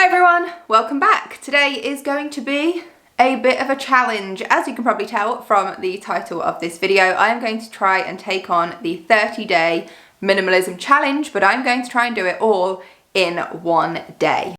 Hi everyone, welcome back. Today is going to be a bit of a challenge. As you can probably tell from the title of this video, I am going to try and take on the 30-day minimalism challenge, but I'm going to try and do it all in one day.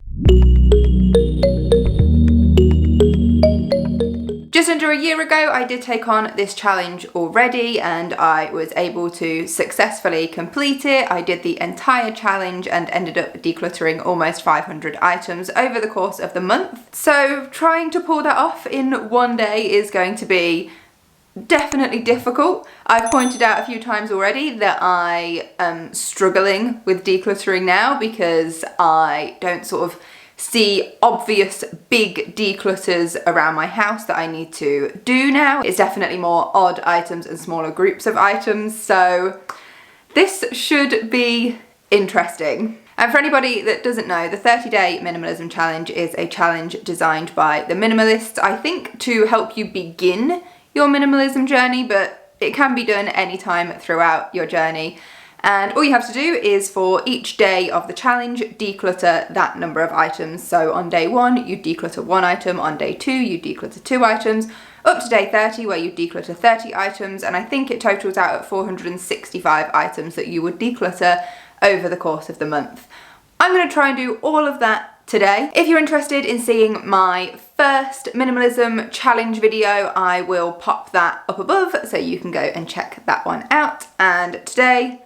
Just under a year ago, I did take on this challenge already and I was able to successfully complete it. I did the entire challenge and ended up decluttering almost 500 items over the course of the month. So trying to pull that off in one day is going to be definitely difficult. I've pointed out a few times already that I am struggling with decluttering now because I don't sort of see obvious big declutters around my house that I need to do now. It's definitely more odd items and smaller groups of items, so this should be interesting. And for anybody that doesn't know, the 30-day minimalism challenge is a challenge designed by the Minimalists, I think, to help you begin your minimalism journey, but it can be done anytime throughout your journey. And all you have to do is for each day of the challenge, declutter that number of items. So on day 1, you declutter 1 item. On day 2, you declutter 2 items. Up to day 30, where you declutter 30 items. And I think it totals out at 465 items that you would declutter over the course of the month. I'm going to try and do all of that today. If you're interested in seeing my first minimalism challenge video, I will pop that up above so you can go and check that one out. And today,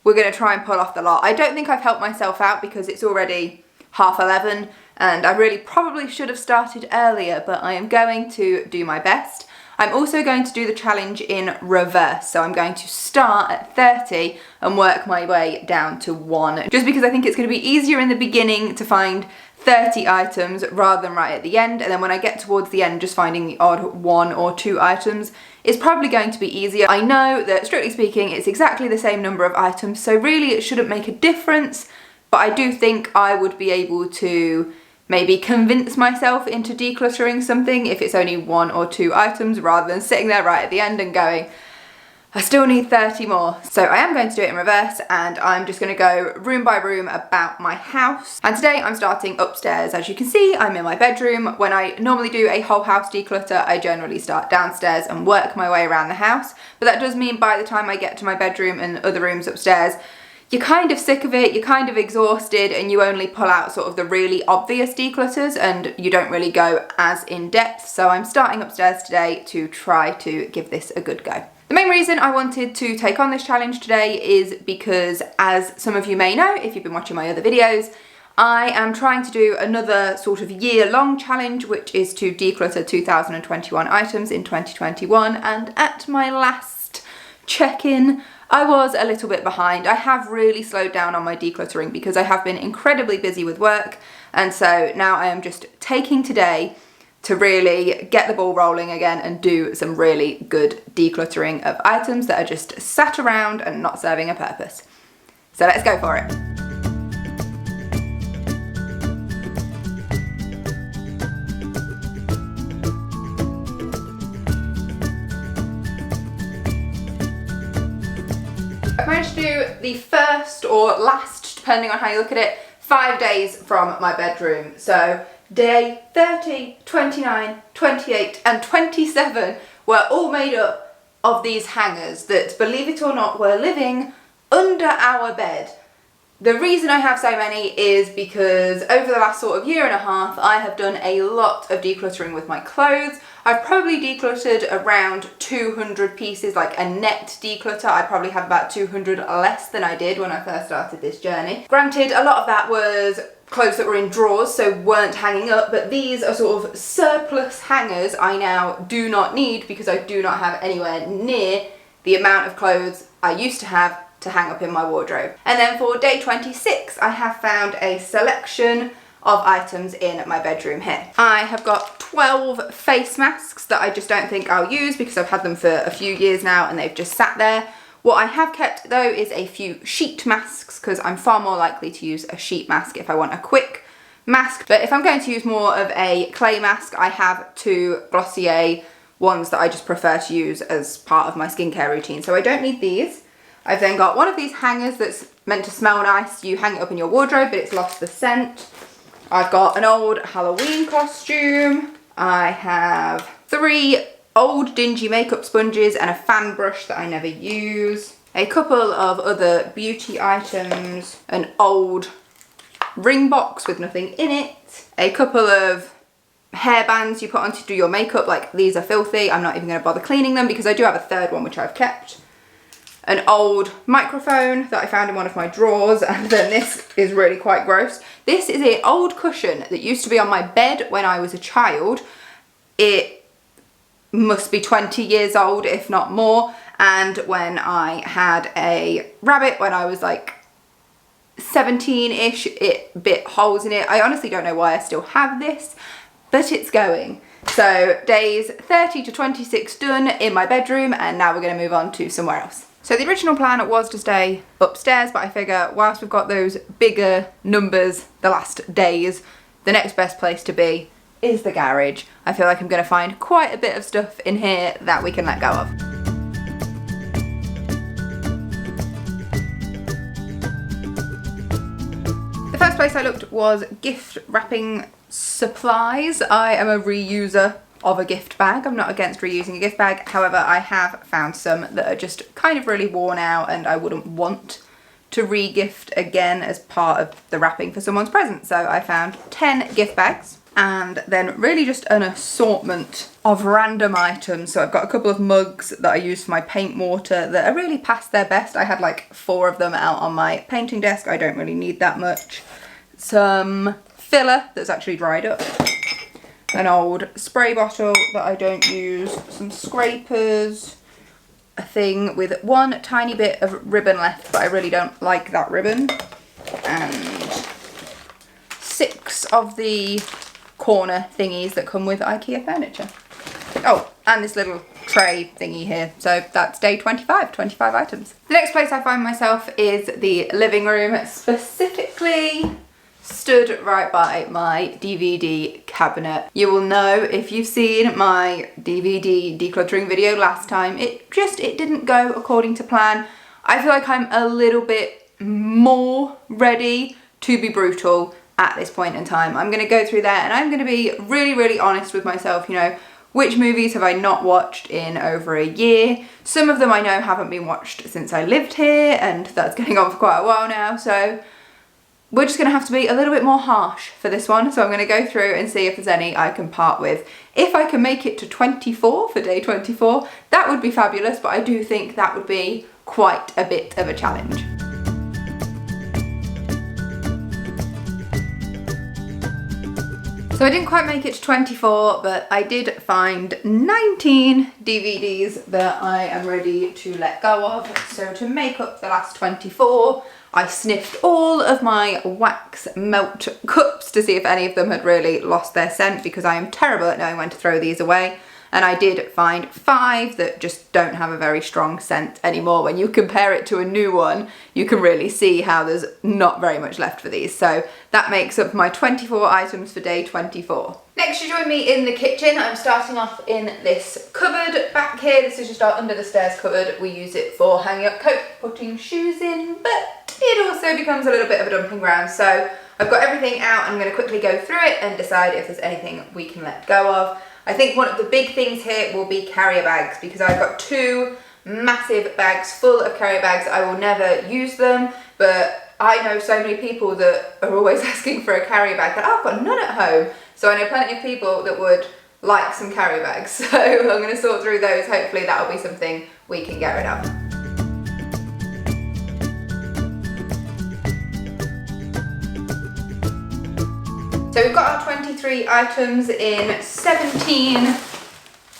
we're going to try and pull off the lot. I don't think I've helped myself out because it's already 11:30 and I really probably should have started earlier, but I am going to do my best. I'm also going to do the challenge in reverse, so I'm going to start at 30 and work my way down to 1, just because I think it's going to be easier in the beginning to find 30 items rather than right at the end, and then when I get towards the end, just finding the odd 1 or 2 items is probably going to be easier. I know that strictly speaking it's exactly the same number of items, so really it shouldn't make a difference, but I do think I would be able to maybe convince myself into decluttering something if it's only 1 or 2 items rather than sitting there right at the end and going, I still need 30 more. So I am going to do it in reverse and I'm just going to go room by room about my house. And today I'm starting upstairs. As you can see, I'm in my bedroom. When I normally do a whole house declutter, I generally start downstairs and work my way around the house. But that does mean by the time I get to my bedroom and other rooms upstairs, you're kind of sick of it, you're kind of exhausted, and you only pull out sort of the really obvious declutters and you don't really go as in depth. So I'm starting upstairs today to try to give this a good go. The main reason I wanted to take on this challenge today is because, as some of you may know, if you've been watching my other videos, I am trying to do another sort of year-long challenge, which is to declutter 2021 items in 2021, and at my last check-in, I was a little bit behind. I have really slowed down on my decluttering because I have been incredibly busy with work, and so now I am just taking today to really get the ball rolling again and do some really good decluttering of items that are just sat around and not serving a purpose. So let's go for it. I've managed to do the first or last, depending on how you look at it, 5 days from my bedroom. So day 30, 29, 28 and 27 were all made up of these hangers that, believe it or not, were living under our bed. The reason I have so many is because over the last sort of year and a half, I have done a lot of decluttering with my clothes. I've probably decluttered around 200 pieces, like a net declutter. I probably have about 200 less than I did when I first started this journey. Granted, a lot of that was clothes that were in drawers, so weren't hanging up, but these are sort of surplus hangers I now do not need because I do not have anywhere near the amount of clothes I used to have to hang up in my wardrobe. And then for day 26, I have found a selection of items in my bedroom here. I have got 12 face masks that I just don't think I'll use because I've had them for a few years now and they've just sat there. What I have kept though is a few sheet masks because I'm far more likely to use a sheet mask if I want a quick mask. But if I'm going to use more of a clay mask, I have 2 Glossier ones that I just prefer to use as part of my skincare routine. So I don't need these. I've then got one of these hangers that's meant to smell nice. You hang it up in your wardrobe, but it's lost the scent. I've got an old Halloween costume. I have 3 old dingy makeup sponges and a fan brush that I never use. A couple of other beauty items, an old ring box with nothing in it, a couple of hairbands you put on to do your makeup, like these are filthy, I'm not even going to bother cleaning them because I do have a third one which I've kept, an old microphone that I found in one of my drawers, and then this is really quite gross. This is an old cushion that used to be on my bed when I was a child. It must be 20 years old, if not more, and when I had a rabbit when I was like 17-ish, it bit holes in it. I honestly don't know why I still have this, but it's going. So days 30 to 26 done in my bedroom, and now we're going to move on to somewhere else. So the original plan was to stay upstairs, but I figure whilst we've got those bigger numbers the last days, the next best place to be is the garage. I feel like I'm going to find quite a bit of stuff in here that we can let go of. The first place I looked was gift wrapping supplies. I am a reuser of a gift bag. I'm not against reusing a gift bag. However, I have found some that are just kind of really worn out and I wouldn't want to re-gift again as part of the wrapping for someone's present. So I found 10 gift bags and then really just an assortment of random items. So I've got a couple of mugs that I use for my paint water that are really past their best. I had like 4 of them out on my painting desk. I don't really need that much. Some filler that's actually dried up. An old spray bottle that I don't use, some scrapers, a thing with 1 tiny bit of ribbon left, but I really don't like that ribbon, and 6 of the corner thingies that come with IKEA furniture. Oh, and this little tray thingy here. So that's day 25 items. The next place I find myself is the living room, specifically stood right by my DVD cabinet. You will know if you've seen my DVD decluttering video last time, it didn't go according to plan. I feel like I'm a little bit more ready to be brutal at this point in time. I'm going to go through there and I'm going to be really, really honest with myself, you know, which movies have I not watched in over a year? Some of them I know haven't been watched since I lived here, and that's going on for quite a while now, so we're just going to have to be a little bit more harsh for this one. So I'm going to go through and see if there's any I can part with. If I can make it to 24 for day 24, that would be fabulous, but I do think that would be quite a bit of a challenge. So I didn't quite make it to 24, but I did find 19 DVDs that I am ready to let go of. So to make up the last 24, I sniffed all of my wax melt cups to see if any of them had really lost their scent, because I am terrible at knowing when to throw these away. And I did find 5 that just don't have a very strong scent anymore. When you compare it to a new one, you can really see how there's not very much left for these. So that makes up my 24 items for day 24. Next, you join me in the kitchen. I'm starting off in this cupboard back here. This is just our under the stairs cupboard. We use it for hanging up coats, putting shoes in, but it also becomes a little bit of a dumping ground. So I've got everything out. I'm going to quickly go through it and decide if there's anything we can let go of. I think one of the big things here will be carrier bags, because I've got 2 massive bags full of carrier bags. I will never use them, but I know so many people that are always asking for a carrier bag, but I've got none at home. So I know plenty of people that would like some carrier bags. So I'm going to sort through those. Hopefully that'll be something we can get rid of. So we've got our 23 items in 17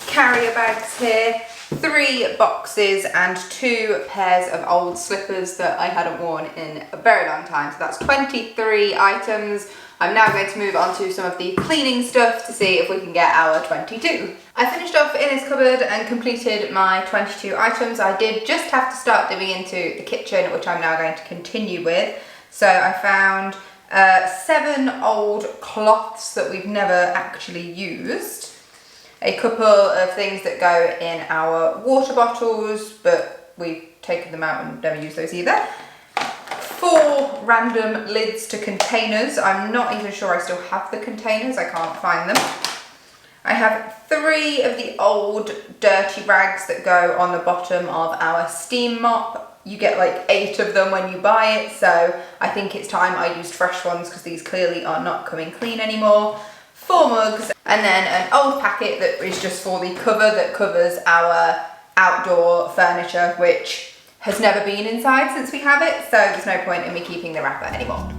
carrier bags here, 3 boxes and 2 pairs of old slippers that I hadn't worn in a very long time. So that's 23 items. I'm now going to move on to some of the cleaning stuff to see if we can get our 22. I finished off in this cupboard and completed my 22 items. I did just have to start dipping into the kitchen, which I'm now going to continue with. So I found 7 old cloths that we've never actually used, a couple of things that go in our water bottles, but we've taken them out and never used those either, 4 random lids to containers. I'm not even sure I still have the containers, I can't find them. I have 3 of the old dirty rags that go on the bottom of our steam mop. You get like 8 of them when you buy it, so I think it's time I used fresh ones because these clearly are not coming clean anymore. 4 mugs, and then an old packet that is just for the cover that covers our outdoor furniture, which has never been inside since we have it, so there's no point in me keeping the wrapper anymore.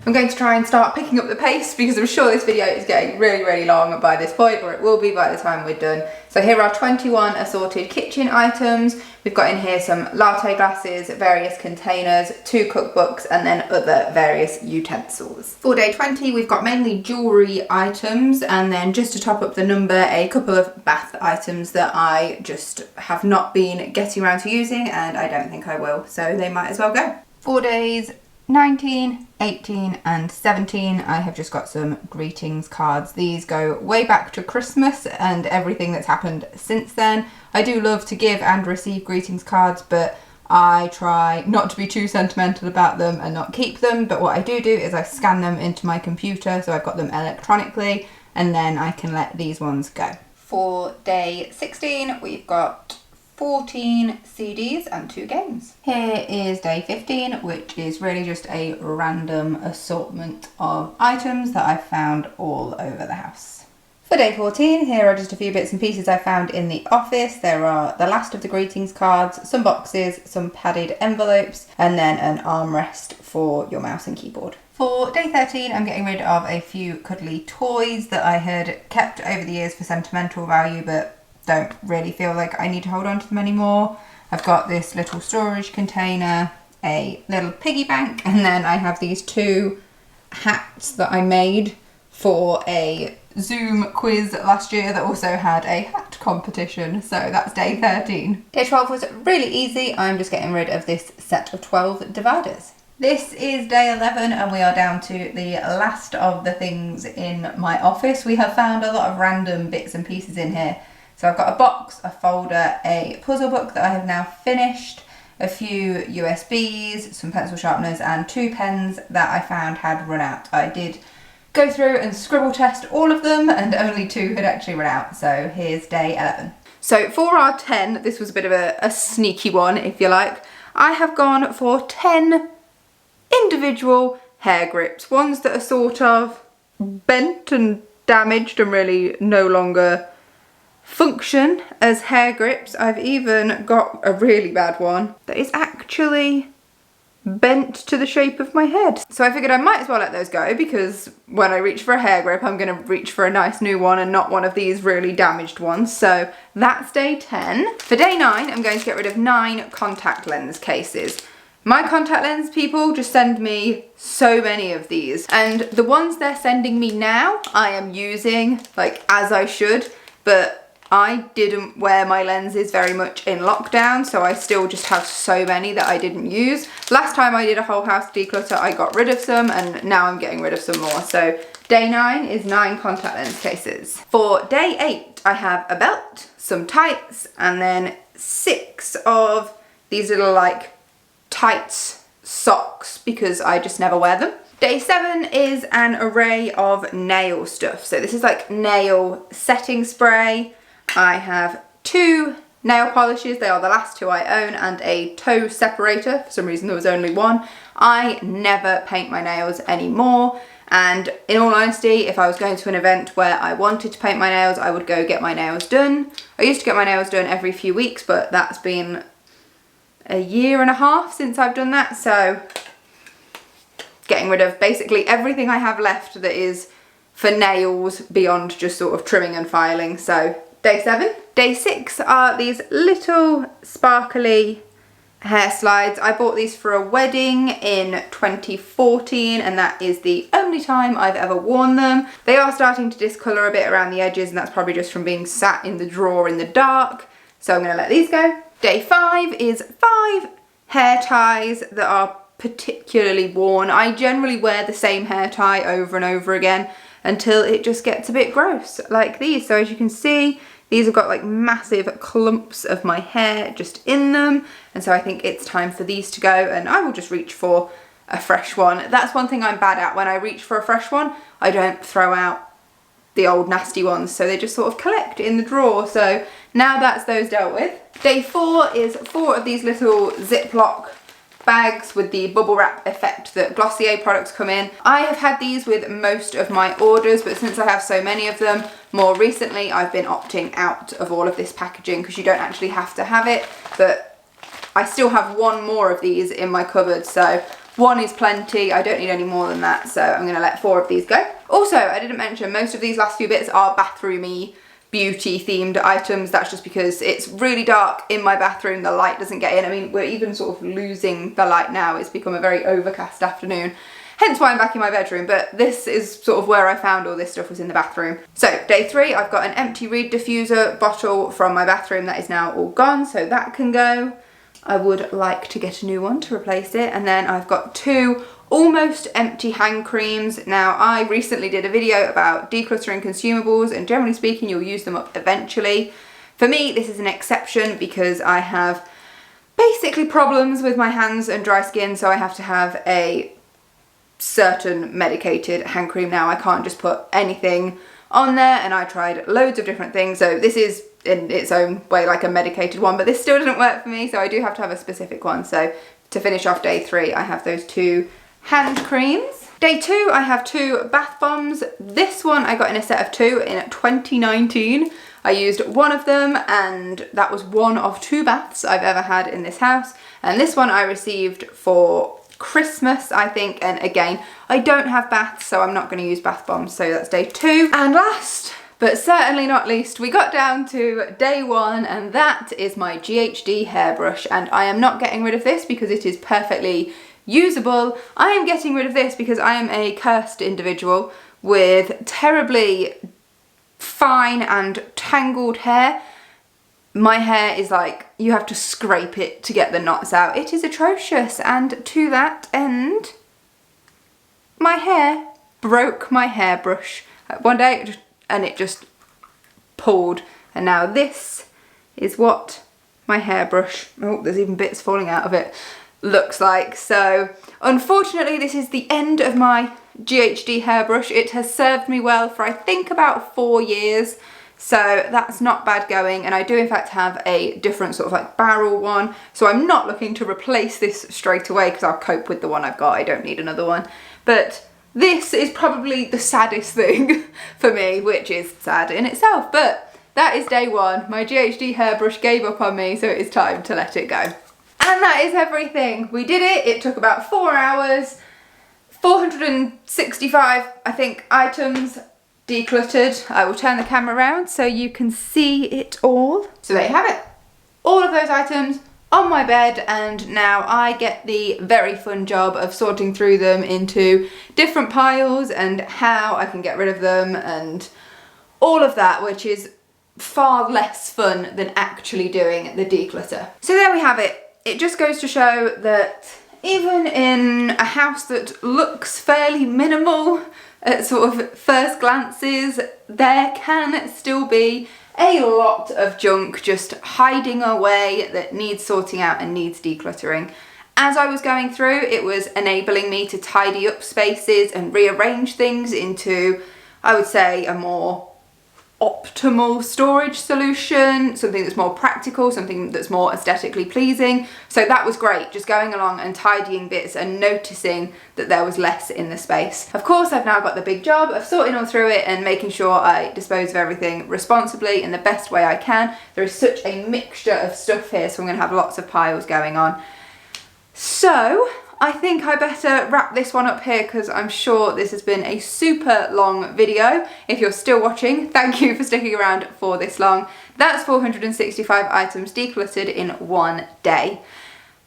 I'm going to try and start picking up the pace because I'm sure this video is getting really, really long by this point, or it will be by the time we're done. So here are 21 assorted kitchen items. We've got in here some latte glasses, various containers, 2 cookbooks, and then other various utensils. For day 20, we've got mainly jewellery items, and then just to top up the number, a couple of bath items that I just have not been getting around to using, and I don't think I will, so they might as well go. For days 19, 18 and 17, I have just got some greetings cards. These go way back to Christmas and everything that's happened since then. I do love to give and receive greetings cards, but I try not to be too sentimental about them and not keep them. But what I do is I scan them into my computer, so I've got them electronically, and then I can let these ones go. For day 16, we've got 14 CDs and 2 games. Here is day 15, which is really just a random assortment of items that I've found all over the house. For day 14, here are just a few bits and pieces I found in the office. There are the last of the greetings cards, some boxes, some padded envelopes, and then an armrest for your mouse and keyboard. For day 13, I'm getting rid of a few cuddly toys that I had kept over the years for sentimental value, but don't really feel like I need to hold on to them anymore. I've got this little storage container, a little piggy bank, and then I have these 2 hats that I made for a Zoom quiz last year that also had a hat competition, so that's day 13. Day 12 was really easy. I'm just getting rid of this set of 12 dividers. This is day 11 and we are down to the last of the things in my office. We have found a lot of random bits and pieces in here. So I've got a box, a folder, a puzzle book that I have now finished, a few USBs, some pencil sharpeners and 2 pens that I found had run out. I did go through and scribble test all of them and only 2 had actually run out. So here's day 11. So for our 10, this was a bit of a sneaky one if you like. I have gone for 10 individual hair grips, ones that are sort of bent and damaged and really no longer function as hair grips. I've even got a really bad one that is actually bent to the shape of my head. So I figured I might as well let those go because when I reach for a hair grip, I'm going to reach for a nice new one and not one of these really damaged ones. So that's day 10. For day 9, I'm going to get rid of 9 contact lens cases. My contact lens people just send me so many of these, and the ones they're sending me now I am using like as I should, but I didn't wear my lenses very much in lockdown, so I still just have so many that I didn't use. Last time I did a whole house declutter, I got rid of some, and now I'm getting rid of some more. So day 9 is 9 contact lens cases. For day 8, I have a belt, some tights, and then 6 of these little like tights socks because I just never wear them. Day 7 is an array of nail stuff. So this is like nail setting spray. I have 2 nail polishes, they are the last 2 I own, and a toe separator. For some reason there was only 1. I never paint my nails anymore, and in all honesty, if I was going to an event where I wanted to paint my nails, I would go get my nails done. I used to get my nails done every few weeks, but that's been a year and a half since I've done that, so getting rid of basically everything I have left that is for nails beyond just sort of trimming and filing. So day 7. Day 6 are these little sparkly hair slides. I bought these for a wedding in 2014 and that is the only time I've ever worn them. They are starting to discolour a bit around the edges, and that's probably just from being sat in the drawer in the dark. So I'm going to let these go. Day 5 is 5 hair ties that are particularly worn. I generally wear the same hair tie over and over again until it just gets a bit gross, like these. So as you can see, these have got like massive clumps of my hair just in them. And so I think it's time for these to go, and I will just reach for a fresh one. That's one thing I'm bad at. When I reach for a fresh one, I don't throw out the old nasty ones, so they just sort of collect in the drawer. So now that's those dealt with. Day 4 is 4 of these little Ziploc bags with the bubble wrap effect that Glossier products come in. I have had these with most of my orders, but since I have so many of them, more recently I've been opting out of all of this packaging because you don't actually have to have it, but I still have one more of these in my cupboard, so 1 is plenty. I don't need any more than that, so I'm gonna let 4 of these go. Also, I didn't mention, most of these last few bits are bathroomy, beauty themed items. That's just because it's really dark in my bathroom, the light doesn't get in. I mean, we're even sort of losing the light now. It's become a very overcast afternoon, hence why I'm back in my bedroom, but this is sort of where I found all this stuff, was in the bathroom. So day 3, I've got an empty reed diffuser bottle from my bathroom that is now all gone, so that can go. I would like to get a new one to replace it. And then I've got 2 almost empty hand creams. Now, I recently did a video about decluttering consumables, and generally speaking, you'll use them up eventually. For me, this is an exception because I have basically problems with my hands and dry skin, so I have to have a certain medicated hand cream now. I can't just put anything on there, and I tried loads of different things. So this is in its own way like a medicated one, but this still doesn't work for me, so I do have to have a specific one. So to finish off day 3, I have those 2 hand creams. Day 2, I have 2 bath bombs. This one I got in a set of 2 in 2019. I used one of them, and that was one of 2 baths I've ever had in this house. And this one I received for Christmas, I think, and again, I don't have baths, so I'm not going to use bath bombs. So that's day 2. And last but certainly not least, we got down to day 1, and that is my GHD hairbrush. And I am not getting rid of this because it is perfectly usable. I am getting rid of this because I am a cursed individual with terribly fine and tangled hair. My hair is like, you have to scrape it to get the knots out. It is atrocious, and to that end, my hair broke my hairbrush one day, and it just pulled. And now this is what my hairbrush, oh, there's even bits falling out of it, looks like. So unfortunately, this is the end of my GHD hairbrush. It has served me well for I think about 4 years. So that's not bad going, and I do in fact have a different sort of like barrel one. So I'm not looking to replace this straight away because I'll cope with the one I've got. I don't need another one. But this is probably the saddest thing for me, which is sad in itself. But that is day 1. My GHD hairbrush gave up on me, so it is time to let it go. And that is everything. We did it. It took about 4 hours, 465, I think, items decluttered. I will turn the camera around so you can see it all. So there you have it. All of those items on my bed, and now I get the very fun job of sorting through them into different piles and how I can get rid of them and all of that, which is far less fun than actually doing the declutter. So there we have it. It just goes to show that even in a house that looks fairly minimal at sort of first glances, there can still be a lot of junk just hiding away that needs sorting out and needs decluttering. As I was going through, it was enabling me to tidy up spaces and rearrange things into, I would say, a more optimal storage solution, something that's more practical, something that's more aesthetically pleasing. So that was great, just going along and tidying bits and noticing that there was less in the space. Of course, I've now got the big job of sorting all through it and making sure I dispose of everything responsibly in the best way I can. There is such a mixture of stuff here, so I'm going to have lots of piles going on. So I think I better wrap this one up here because I'm sure this has been a super long video. If you're still watching, thank you for sticking around for this long. That's 465 items decluttered in 1 day.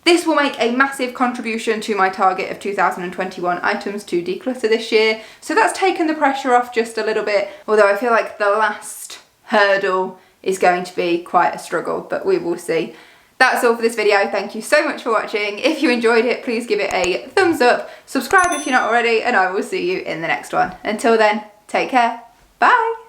This will make a massive contribution to my target of 2021 items to declutter this year. So that's taken the pressure off just a little bit, although I feel like the last hurdle is going to be quite a struggle, but we will see. that's all for this video. Thank you so much for watching. If you enjoyed it, please give it a thumbs up, subscribe if you're not already, and I will see you in the next one. Until then, take care. Bye.